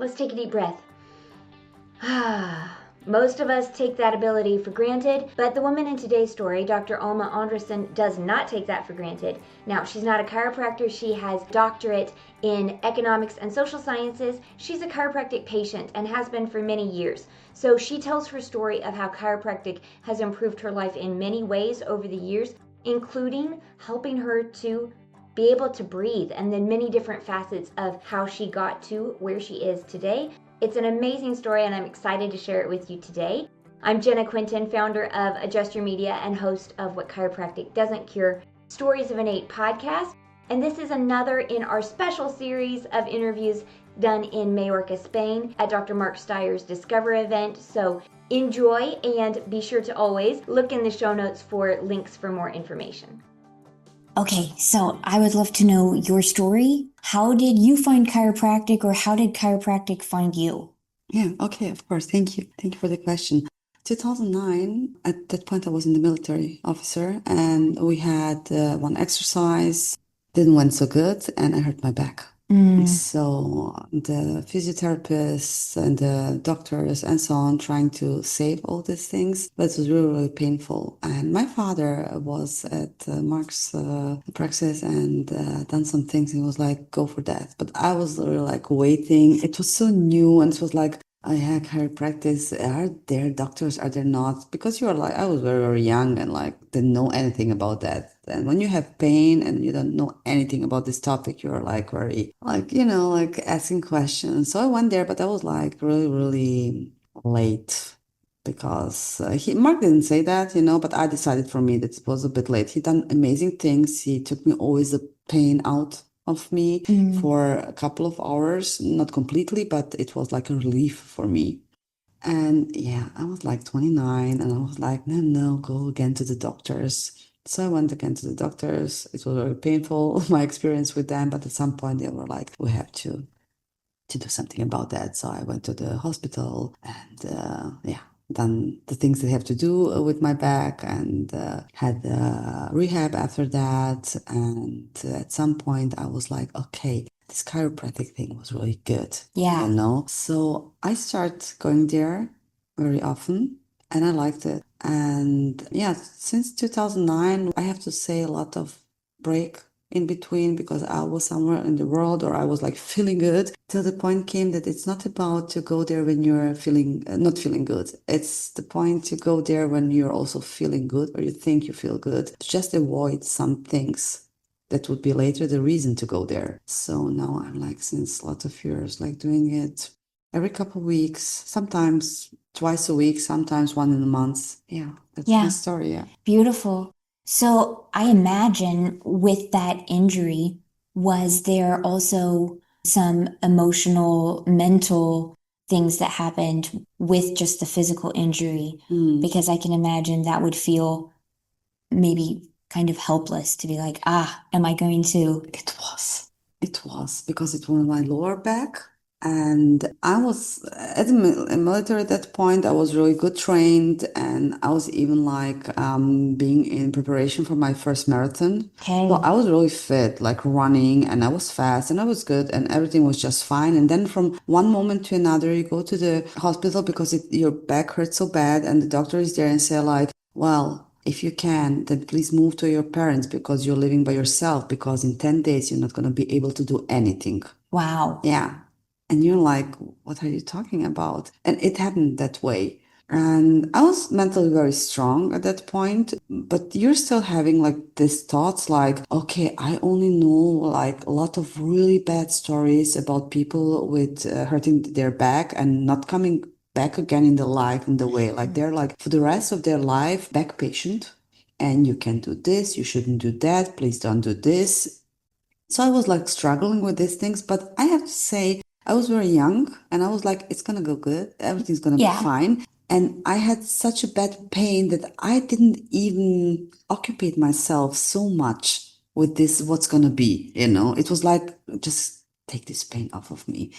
let's take a deep breath. Most of us take that ability for granted, but the woman in today's story, Dr. Alma Andresen, does not take that for granted. Now, she's not a chiropractor. She has doctorate in economics and social sciences. She's a chiropractic patient and has been for many years. So she tells her story of how chiropractic has improved her life in many ways over the years, including helping her to be able to breathe, and then many different facets of how she got to where she is today. It's an amazing story, and I'm excited to share it with you today. I'm Jenna Quinton, founder of Adjust Your Media and host of What Chiropractic Doesn't Cure, Stories of an 8 podcast. And this is another in our special series of interviews done in Majorca, Spain at Dr. Mark Styers' Discover event. So enjoy, and be sure to always look in the show notes for links for more information. Okay, so I would love to know your story. How did you find chiropractic, or how did chiropractic find you? Yeah, okay, of course. Thank you. Thank you for the question. 2009, at that point, I was in the military officer, and we had one exercise, didn't went so good, and I hurt my back. So the physiotherapists and the doctors and so on trying to save all these things, but it was really, really painful. And my father was at Mark's practice and done some things. He was like, go for that. But I was really like waiting. It was so new, and it was like, I had chiropractic. Are there doctors? Are there not? Because you're like, I was very, very young and like didn't know anything about that. And when you have pain and you don't know anything about this topic, you're like very, like, like asking questions. So I went there, but I was like really, really late because Mark didn't say that, but I decided for me that it was a bit late. He done amazing things. He took me always the pain out of me for a couple of hours, not completely, but it was like a relief for me. And yeah, I was like 29 and I was like, no, go again to the doctors. So I went again to the doctors. It was very painful, my experience with them, but at some point they were like, we have to do something about that. So I went to the hospital and done the things they have to do with my back, and had rehab after that. And at some point I was like, okay, this chiropractic thing was really good. Yeah. So I start going there very often, and I liked it. And yeah, since 2009, I have to say a lot of break in between, because I was somewhere in the world, or I was like feeling good, till the point came that it's not about to go there when you're feeling not feeling good. It's the point to go there when you're also feeling good, or you think you feel good. Just avoid some things that would be later the reason to go there. So now I'm like, since a lot of years, like doing it every couple of weeks, sometimes twice a week, sometimes one in a month. Yeah, that's my story. Yeah. Beautiful. So I imagine with that injury, was there also some emotional, mental things that happened with just the physical injury? Because I can imagine that would feel maybe kind of helpless to be like, am I going to? It was because it was my lower back. And I was at the military at that point. I was really good trained, and I was even like being in preparation for my first marathon. Okay. So I was really fit, like running, and I was fast, and I was good, and everything was just fine. And then from one moment to another, you go to the hospital because your back hurts so bad, and the doctor is there and say like, well, if you can, then please move to your parents because you're living by yourself, because in 10 days you're not going to be able to do anything. Wow. Yeah. And you're like, what are you talking about? And it happened that way. And I was mentally very strong at that point, but you're still having like these thoughts like, okay, I only know like a lot of really bad stories about people with hurting their back and not coming back again in the life in the way. Like they're like for the rest of their life, back patient. And you can do this, you shouldn't do that, please don't do this. So I was like struggling with these things, but I have to say, I was very young and I was like, it's going to go good. Everything's going to be fine. And I had such a bad pain that I didn't even occupy myself so much with this, what's going to be, It was like, just take this pain off of me.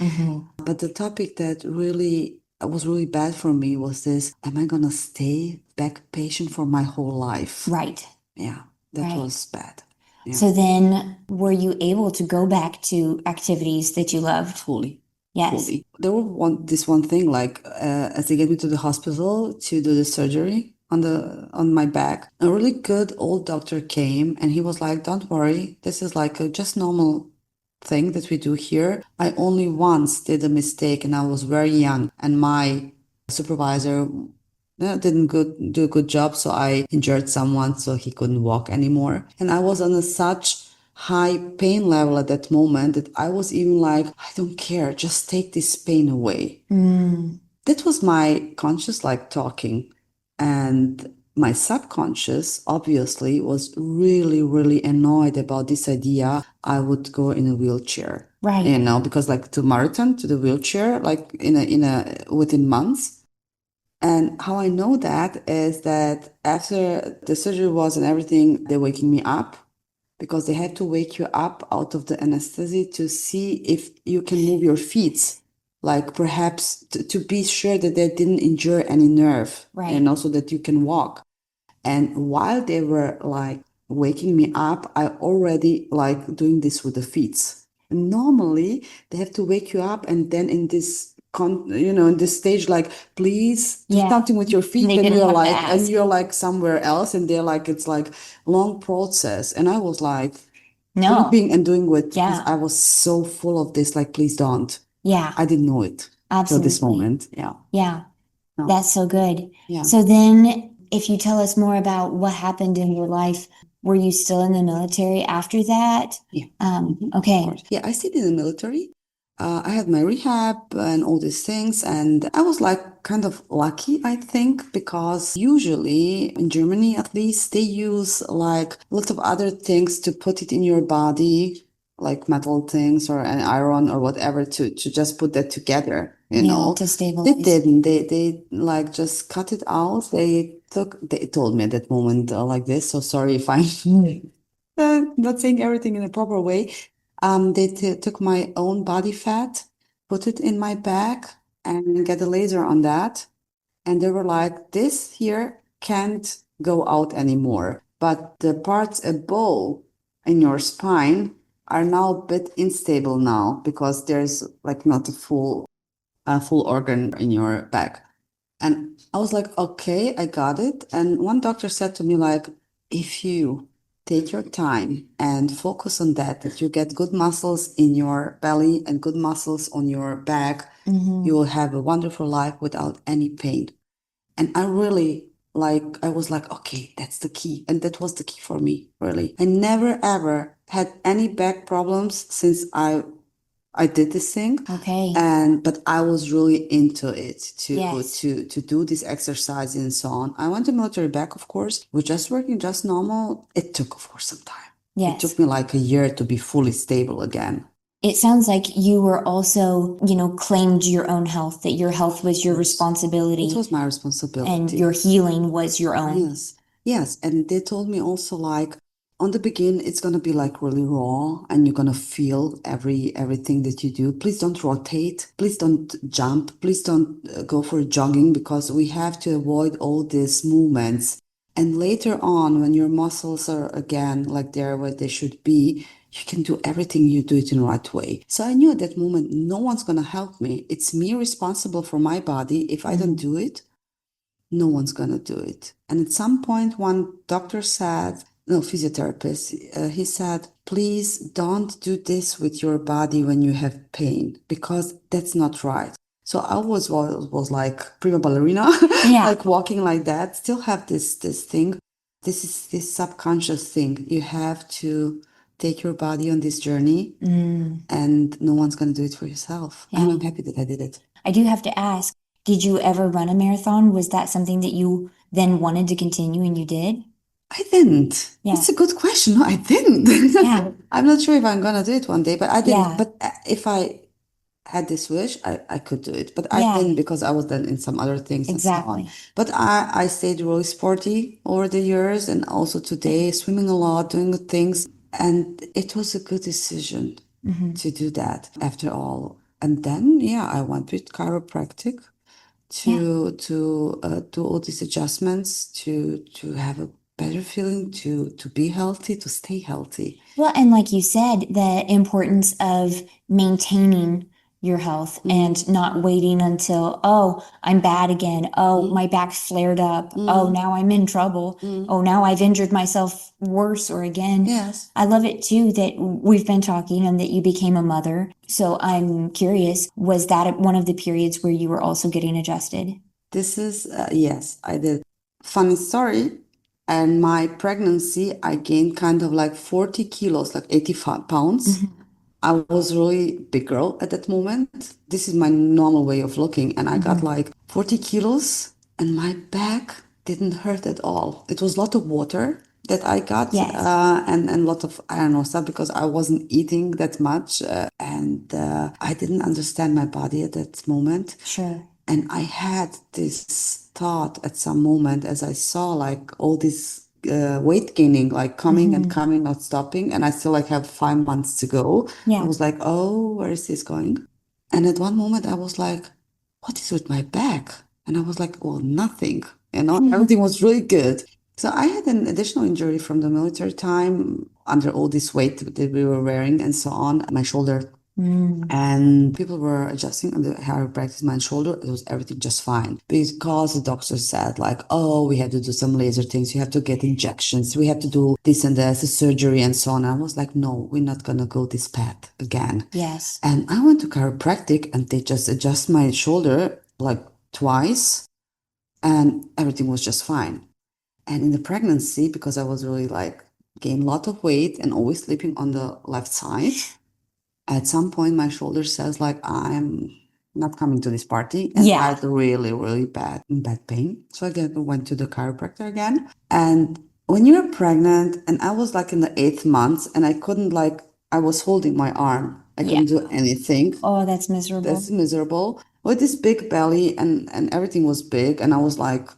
But the topic that really was really bad for me was this, am I going to stay back patient for my whole life? Right. Yeah, that was bad. Yeah. So then were you able to go back to activities that you loved? Fully. Yes. fully. There was this one thing, like as they get me to the hospital to do the surgery on my back, a really good old doctor came and he was like, "Don't worry, this is like a just normal thing that we do here. I only once did a mistake and I was very young, and my supervisor didn't do a good job, so I injured someone so he couldn't walk anymore." And I was on a such high pain level at that moment that I was even like, "I don't care, just take this pain away." That was my conscious like talking. And my subconscious obviously was really, really annoyed about this idea I would go in a wheelchair. Right. Because like to marathon to the wheelchair, like within months. And how I know that is that after the surgery was and everything, they're waking me up because they had to wake you up out of the anesthesia to see if you can move your feet, like perhaps to be sure that they didn't injure any nerve, Right. and also that you can walk. And while they were like waking me up, I already like doing this with the feet. And normally they have to wake you up and then in this in this stage, like, please do something with your feet, and you're like somewhere else, and they're like, it's like long process. And I was like sleeping and doing what because I was so full of this, like, please don't. Yeah. I didn't know it till this Absolutely. moment. Yeah. Yeah. No. That's so good. Yeah. So then, if you tell us more about what happened in your life, were you still in the military after that? Yeah. Okay. Of course. Yeah, I stayed in the military. I had my rehab and all these things, and I was like kind of lucky, I think, because usually in Germany, at least, they use like a lot of other things to put it in your body, like metal things or an iron or whatever to just put that together, To stabilize. They didn't. They like just cut it out. They told me at that moment like this. So sorry if I'm not saying everything in a proper way. They took my own body fat, put it in my back, and get a laser on that. And they were like, this here can't go out anymore. But the parts above in your spine are now a bit unstable now because there's like not a full organ in your back. And I was like, okay, I got it. And one doctor said to me, like, if you take your time and focus on that you get good muscles in your belly and good muscles on your back, you will have a wonderful life without any pain. And I was like, okay, that's the key. And that was the key for me, really. I never ever had any back problems since I did this thing. Okay. But I was really into it Yes. to do this exercise and so on. I went to military back, of course. We're just working just normal. It took, of course, some time. Yes. It took me like a year to be fully stable again. It sounds like you were also, claimed your own health, that your health was your responsibility. It was my responsibility. And your healing was your own. Yes. Yes. And they told me also, like, on the beginning, it's going to be like really raw and you're going to feel everything that you do. Please don't rotate. Please don't jump. Please don't go for jogging because we have to avoid all these movements. And later on, when your muscles are again like they're where they should be, you can do everything, you do it in the right way. So I knew at that moment, no one's going to help me. It's me responsible for my body. If I don't do it, no one's going to do it. And at some point, one doctor said, no, physiotherapist, he said, please don't do this with your body when you have pain, because that's not right. So I was like prima ballerina, like walking like that, still have this thing. This is this subconscious thing. You have to take your body on this journey and no one's going to do it for yourself. Yeah. And I'm happy that I did it. I do have to ask, did you ever run a marathon? Was that something that you then wanted to continue and you did? I didn't. Yeah. It's a good question. No, I didn't. Yeah. I'm not sure if I'm going to do it one day, but I didn't. Yeah. But if I had this wish, I could do it. But I didn't because I was then in some other things. Exactly. And so on. But I stayed really sporty over the years and also today, swimming a lot, doing good things. And it was a good decision to do that after all. And then, I went with chiropractic to do all these adjustments to have a better feeling, to be healthy, to stay healthy. Well, and like you said, the importance of maintaining your health and not waiting until, oh, I'm bad again. Oh, my back flared up. Oh, now I'm in trouble. Oh, now I've injured myself worse or again. Yes. I love it too that we've been talking and that you became a mother. So I'm curious, was that one of the periods where you were also getting adjusted? This is, yes, I did. Funny story. And my pregnancy, I gained kind of like 40 kilos, like 85 pounds. I was really big girl at that moment. This is my normal way of looking. And I got like 40 kilos and my back didn't hurt at all. It was a lot of water that I got Yes. and a lot of, I don't know, stuff because I wasn't eating that much. And I didn't understand my body at that moment. Sure. And I had this thought at some moment as I saw like all this weight gaining, like coming and coming, not stopping. And I still like have 5 months to go. Yeah. I was like, oh, where is this going? And at one moment I was like, what is with my back? And I was like, well, nothing. Everything was really good. So I had an additional injury from the military time under all this weight that we were wearing and so on, my shoulder. And people were adjusting on the chiropractic my shoulder. It was everything just fine because the doctor said like, oh, we have to do some laser things. You have to get injections. We have to do this and that, the surgery and so on. I was like, no, we're not going to go this path again. Yes. And I went to chiropractic and they just adjust my shoulder like twice and everything was just fine. And in the pregnancy, because I was really like gained a lot of weight and always sleeping on the left side, at some point my shoulder says like I'm not coming to this party, and I had really, really bad pain. So again, I went to the chiropractor again. And when you're pregnant, and I was like in the 8th month, and I couldn't like I was holding my arm. I couldn't do anything. Oh, that's miserable. That's miserable. With this big belly and everything was big, and I was like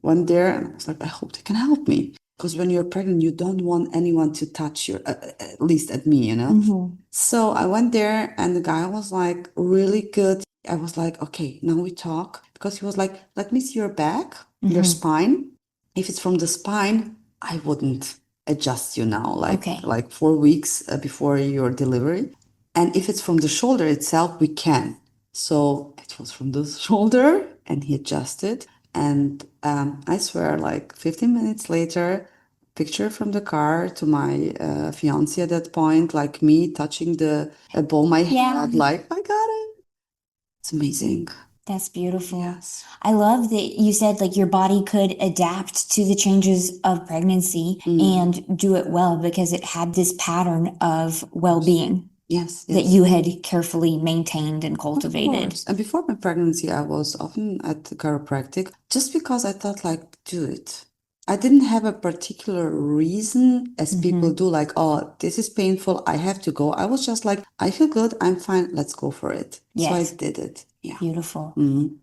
went there and I was like, I hope they can help me. Because when you're pregnant, you don't want anyone to touch you, at least at me, you know? So I went there and the guy was like really good. I was like, okay, now we talk. Because he was like, let me see your back, your spine. If it's from the spine, I wouldn't adjust you now, like 4 weeks before your delivery. And if it's from the shoulder itself, we can. So it was from the shoulder and he adjusted. And I swear, like 15 minutes later, picture from the car to my fiance at that point, like me touching the above my head, like I got it. It's amazing. That's beautiful. Yes. I love that you said like your body could adapt to the changes of pregnancy and do it well because it had this pattern of well-being. Yes, that you had carefully maintained and cultivated. And before my pregnancy, I was often at the chiropractic just because I thought like, do it. I didn't have a particular reason as people do, like, oh, this is painful, I have to go. I was just like, I feel good, I'm fine, let's go for it. So I did it. Yeah. Beautiful.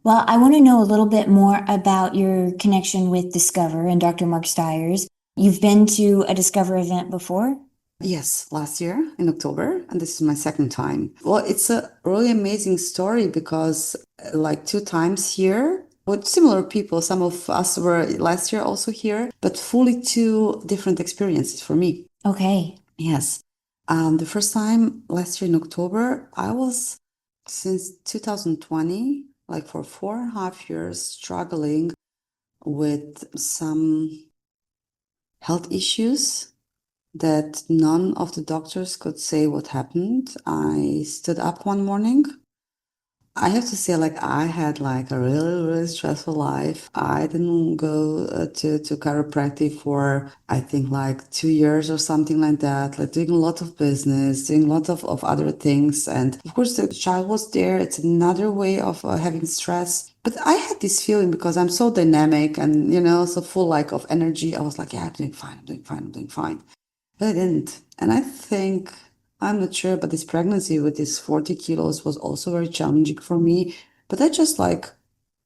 Well, I want to know a little bit more about your connection with Discover and Dr. Mark Styers. You've been to a Discover event before? Yes, last year in October, and this is my second time. Well, it's a really amazing story because like 2 times here with similar people, some of us were last year also here, but fully 2 different experiences for me. Okay. Yes. The first time last year in October, I was since 2020, like for 4.5 years, struggling with some health issues that none of the doctors could say what happened. I stood up one morning. I have to say, like, I had like a really, really stressful life. I didn't go to chiropractic for, I think, like 2 years or something like that, like doing a lot of business, doing a lot of other things. And of course, the child was there. It's another way of having stress. But I had this feeling because I'm so dynamic and, so full like of energy. I was like, yeah, I'm doing fine. I'm doing fine. I'm doing fine. But I didn't. And I think, I'm not sure, but this pregnancy with this 40 kilos was also very challenging for me. But I just like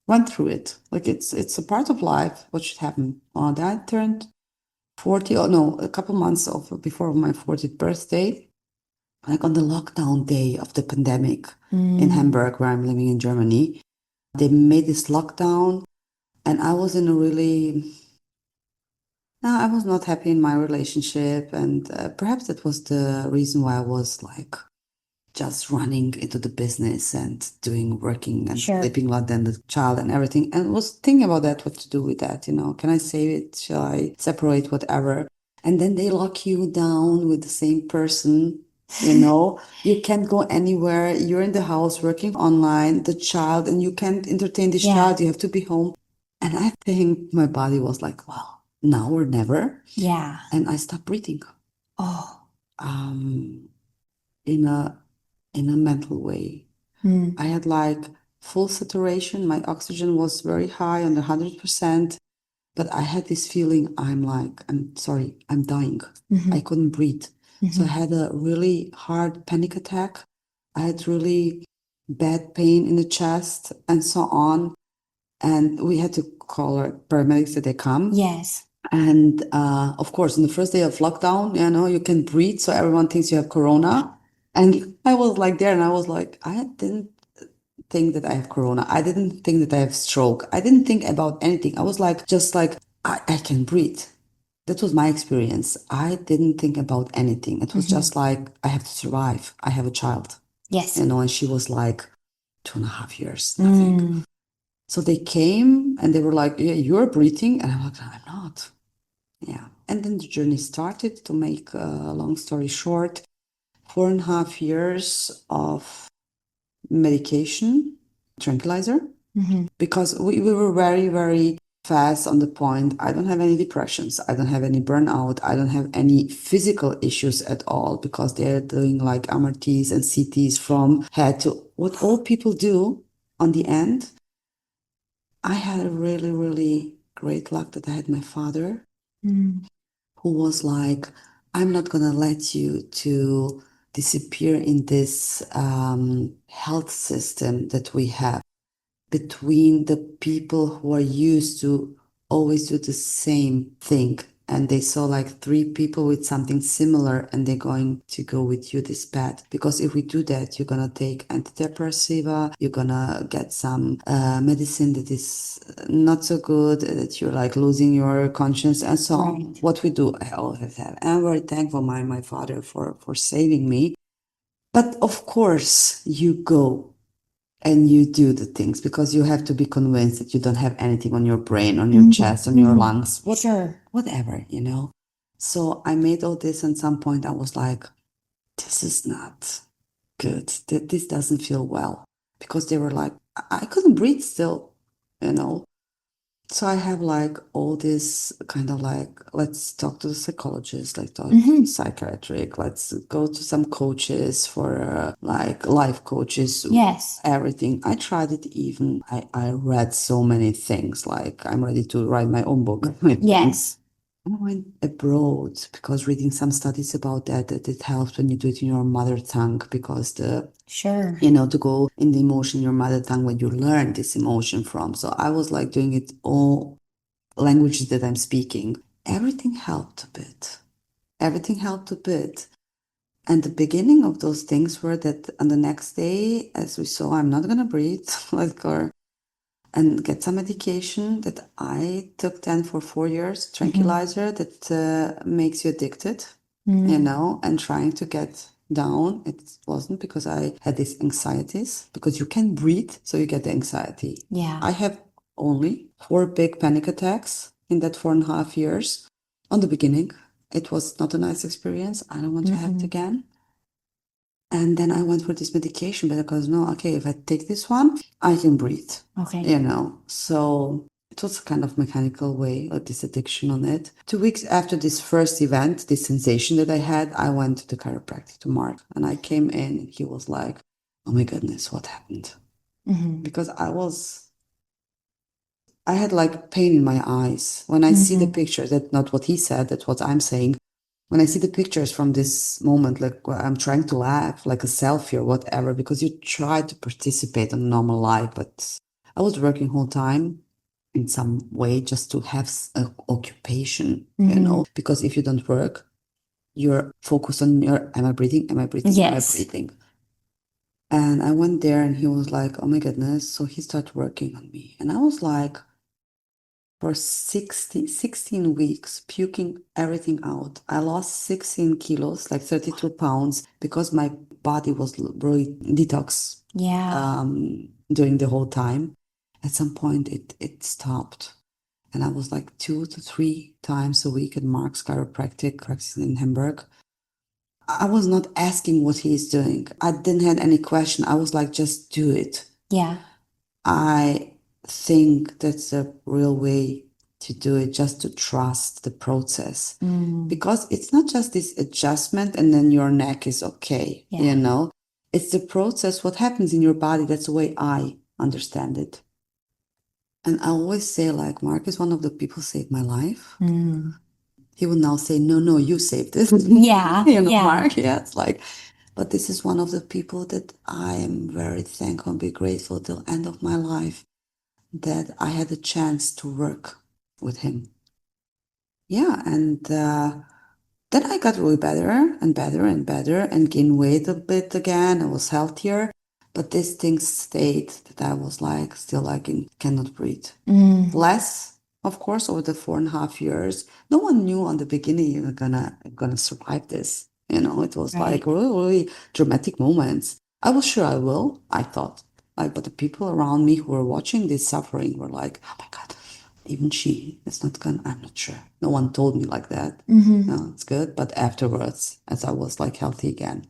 went through it. Like it's a part of life. What should happen? Then I turned 40, oh no, a couple months before my 40th birthday, like on the lockdown day of the pandemic in Hamburg, where I'm living in Germany. They made this lockdown and I was in a really no, I was not happy in my relationship, and perhaps that was the reason why I was like just running into the business and working and Sure. sleeping a lot than the child and everything. And was thinking about that, what to do with that, can I save it? Shall I separate, whatever? And then they lock you down with the same person, you can't go anywhere. You're in the house working online, the child, and you can't entertain this Yeah. child. You have to be home. And I think my body was like, well, now or never. Yeah. And I stopped breathing. Oh. In a mental way. I had like full saturation. My oxygen was very high on the 100%, but I had this feeling I'm sorry, I'm dying. I couldn't breathe. So I had a really hard panic attack. I had really bad pain in the chest and so on. And we had to call our paramedics that they come. Yes. And of course, on the first day of lockdown, you can breathe, so everyone thinks you have corona. And I was like there, and I was like, I didn't think that I have corona. I didn't think that I have stroke. I didn't think about anything. I was like, just like, I can breathe. That was my experience. I didn't think about anything. It was just like, I have to survive. I have a child. Yes. And she was like 2.5 years, nothing. So they came and they were like, yeah, you're breathing. And I'm like, I'm not. Yeah. And then the journey started. To make a long story short, 4.5 years of medication, tranquilizer, because we were very, very fast on the point. I don't have any depressions. I don't have any burnout. I don't have any physical issues at all, because they're doing like MRTs and CTs from head to what all people do on the end. I had a really, really great luck that I had my father, who was like, I'm not going to let you to disappear in this health system that we have between the people who are used to always do the same thing. And they saw like 3 people with something similar, and they're going to go with you this path. Because if we do that, you're going to take antidepressiva, you're going to get some medicine that is not so good, that you're like losing your conscience and so on. What we do, I always have. And I'm very thankful my father for saving me. But of course, you go and you do the things because you have to be convinced that you don't have anything on your brain, on your chest, on your lungs, whatever. So I made all this, and at some point I was like, this is not good. This doesn't feel well, because they were like, I couldn't breathe still, you know. So I have like all this kind of like, let's talk to the psychologist, let's talk to the psychiatric, let's go to some coaches for like life coaches. Yes. Everything. I tried it even. I read so many things, like I'm ready to write my own book. Yes. I went abroad because reading some studies about that it helps when you do it in your mother tongue, because Sure. to go in the emotion, your mother tongue, when you learn this emotion from. So I was like doing it all languages that I'm speaking. Everything helped a bit. Everything helped a bit. And the beginning of those things were that on the next day, as we saw, I'm not going to breathe, let's go and get some medication that I took then for 4 years, tranquilizer that makes you addicted, and trying to get down. It wasn't because I had these anxieties, because you can breathe, so you get the anxiety. Yeah. I have only 4 big panic attacks in that 4.5 years. On the beginning, it was not a nice experience. I don't want to have it again. And then I went for this medication, because no, okay, if I take this one, I can breathe. Okay. So it was a kind of mechanical way of this addiction on it. 2 weeks after this first event, this sensation that I had, I went to the chiropractic, to Mark, and I came in, and he was like, oh my goodness, what happened? Because I had like pain in my eyes. When I see the pictures, that's not what he said, that's what I'm saying. When I see the pictures from this moment, like I'm trying to laugh, like a selfie or whatever, because you try to participate in normal life. But I was working whole time in some way just to have an occupation, because if you don't work, you're focused on your, am I breathing? Am I breathing? Am I Yes. breathing? And I went there, and he was like, oh my goodness. So he started working on me. And I was like, for 16 weeks, puking everything out. I lost 16 kilos, like 32 pounds, because my body was really detox Yeah. during the whole time. At some point, it stopped. And I was like 2 to 3 times a week at Mark's chiropractic practice in Hamburg. I was not asking what he's doing. I didn't have any question. I was like, just do it. Yeah. I think that's a real way to do it, just to trust the process. Because it's not just this adjustment and then your neck is okay, Yeah. you know? It's the process, what happens in your body. That's the way I understand it. And I always say, like, Mark is one of the people who saved my life. He will now say, no, you saved it. Yeah. You know, Yeah. Mark, yeah, it's like, but this is one of the people that I am very thankful and be grateful till end of my life that I had a chance to work with him. Yeah, and then I got really better and better and better and gained weight a bit again. I was healthier, but this thing stayed that I was like still like cannot breathe. Less, of course, over the 4.5 years. No one knew on the beginning you were gonna survive this. You know, it was Right. like really, really dramatic moments. I was sure I will, I thought. Like, but the people around me who were watching this suffering were like, oh my God, even she is not gonna, I'm not sure. No one told me like that. No, it's good. But afterwards, as I was like healthy again.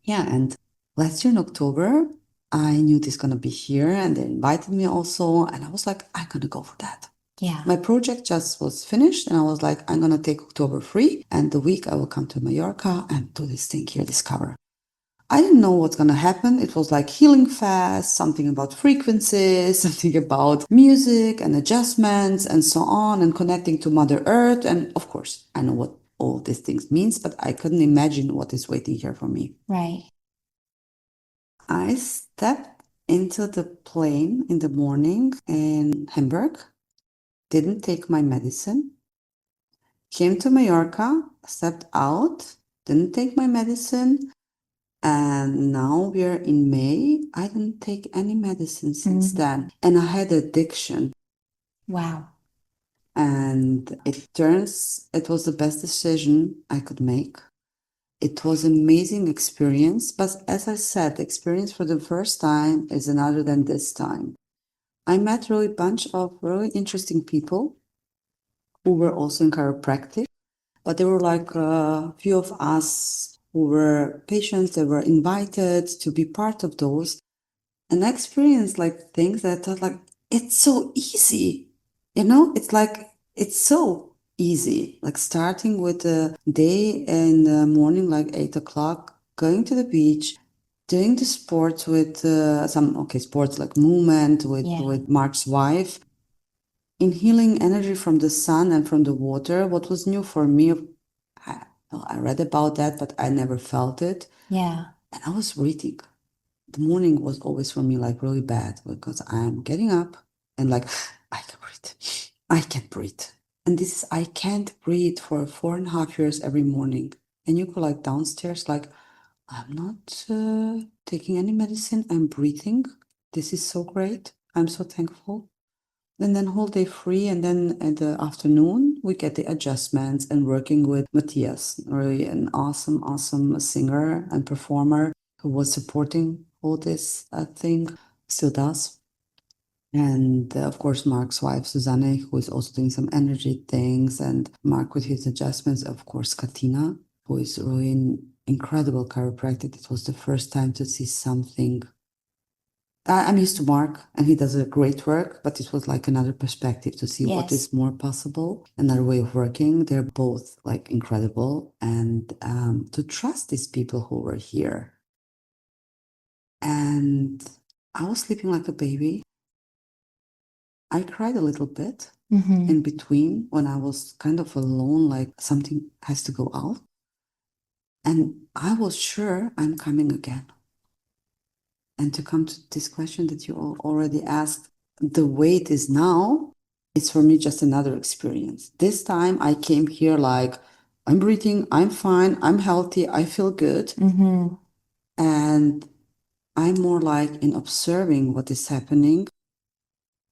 Yeah, and last year in October, I knew this gonna be here and they invited me also. And I was like, I'm gonna go for that. Yeah. My project just was finished and I was like, I'm gonna take October free and the week I will come to Mallorca and do this thing here, this cover. I didn't know what's gonna happen. It was like healing fast, something about frequencies, something about music and adjustments and so on, and connecting to Mother Earth. And of course, I know what all these things means, but I couldn't imagine what is waiting here for me. Right. I stepped into the plane in the morning in Hamburg, didn't take my medicine, came to Mallorca, stepped out, didn't take my medicine. And now we are in May. I didn't take any medicine since then. And I had addiction. Wow. And it was the best decision I could make. It was an amazing experience. But as I said, the experience for the first time is another than this time. I met really a bunch of really interesting people who were also in chiropractic. But there were like a few of us who were patients that were invited to be part of those. And I experienced like things that I thought like, it's so easy. You know, it's like, it's so easy. Like starting with a day in the morning, like 8 o'clock, going to the beach, doing the sports with sports like movement with Mark's wife, inhaling energy from the sun and from the water. What was new for me, I read about that, but I never felt it. Yeah. And I was breathing. The morning was always for me like really bad because I'm getting up and like, I can breathe. I can't breathe. And this is, I can't breathe for 4.5 years every morning. And you go like downstairs, like, I'm not taking any medicine. I'm breathing. This is so great. I'm so thankful. And then whole day free. And then in the afternoon, we get the adjustments and working with Matthias, really an awesome, awesome singer and performer who was supporting all this thing, still does. And of course, Mark's wife, Susanne, who is also doing some energy things, and Mark with his adjustments. Of course, Katina, who is really an incredible chiropractic. It was the first time to see something. I'm used to Mark and he does a great work, but it was like another perspective to see what is more possible, another way of working. They're both like incredible, and to trust these people who were here. And I was sleeping like a baby. I cried a little bit in between when I was kind of alone, like something has to go out. And I was sure I'm coming again. And to come to this question that you all already asked, the way it is now, it's for me just another experience. This time I came here like, I'm breathing, I'm fine, I'm healthy, I feel good. And I'm more like in observing what is happening.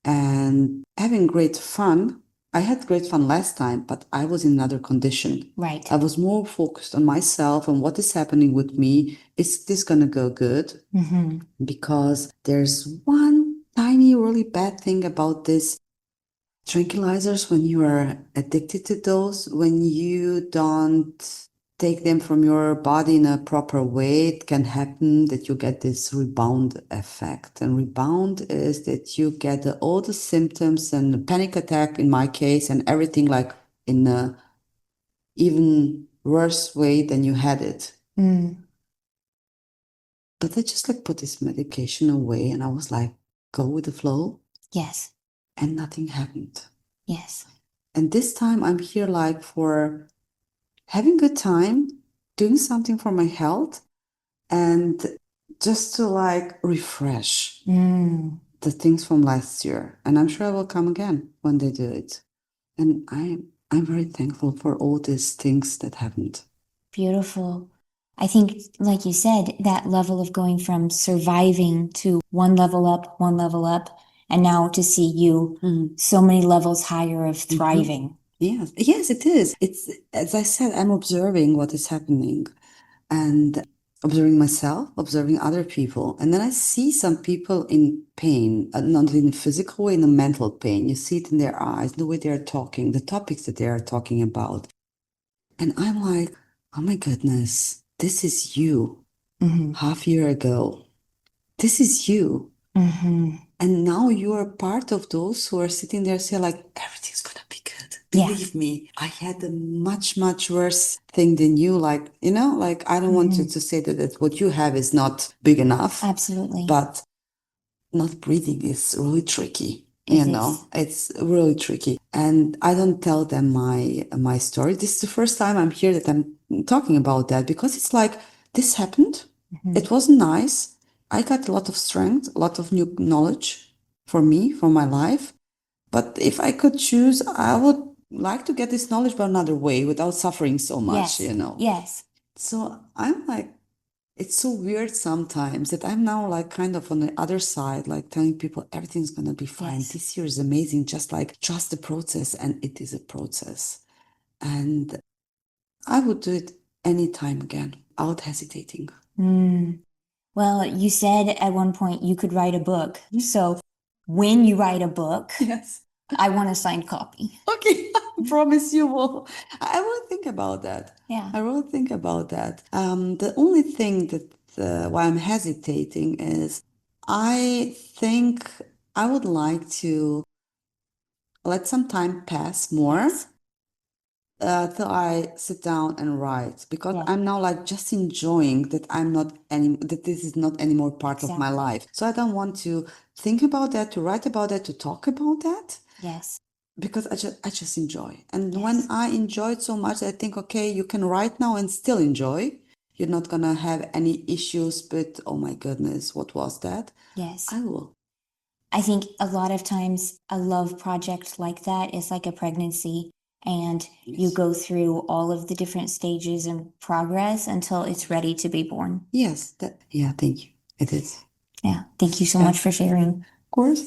and having great fun. I had great fun last time, but I was in another condition. Right. I was more focused on myself and what is happening with me. Is this going to go good? Mm-hmm. Because there's one tiny, really bad thing about this tranquilizers when you are addicted to those, when you don't take them from your body in a proper way, it can happen that you get this rebound effect. And rebound is that you get all the symptoms and a panic attack in my case and everything like in a even worse way than you had it. Mm. But I just like put this medication away and I was like, go with the flow. Yes. And nothing happened. Yes. And this time I'm here like for having good time, doing something for my health, and just to like refresh the things from last year. And I'm sure I will come again when they do it. And I'm very thankful for all these things that happened. Beautiful. I think, like you said, that level of going from surviving to one level up, and now to see you so many levels higher of thriving. Yes, yes, it is. It's, as I said, I'm observing what is happening and observing myself, observing other people. And then I see some people in pain, not in a physical way, in a mental pain. You see it in their eyes, the way they're talking, the topics that they are talking about. And I'm like, oh my goodness, this is you half year ago. This is you. And now you are part of those who are sitting there saying like, everything's gonna be good. Believe me, I had a much, much worse thing than you. Like, you know, like I don't want you to say that what you have is not big enough. Absolutely. But not breathing is really tricky. It It's really tricky. And I don't tell them my story. This is the first time I'm here that I'm talking about that because it's like, this happened. It wasn't nice. I got a lot of strength, a lot of new knowledge for me, for my life. But if I could choose, I would like to get this knowledge by another way without suffering so much, Yes. So I'm like, it's so weird sometimes that I'm now like kind of on the other side, like telling people everything's going to be fine. Yes. This year is amazing. Just like trust the process. And it is a process. And I would do it anytime again without hesitating. Well, you said at one point you could write a book. So when you write a book, Yes. I want a signed copy. Okay, I promise you will. I will think about that. Yeah. I will think about that. The only thing that why I'm hesitating is I think I would like to let some time pass more till I sit down and write because I'm now like just enjoying that that this is not anymore part of my life. So I don't want to think about that, to write about that, to talk about that. Yes. Because I just enjoy. And when I enjoy it so much, I think, okay, you can write now and still enjoy. You're not going to have any issues, but oh my goodness, what was that? Yes. I will. I think a lot of times a love project like that is like a pregnancy, and you go through all of the different stages and progress until it's ready to be born. Yes. Yeah, thank you. It is. Yeah. Thank you so much for sharing. Of course.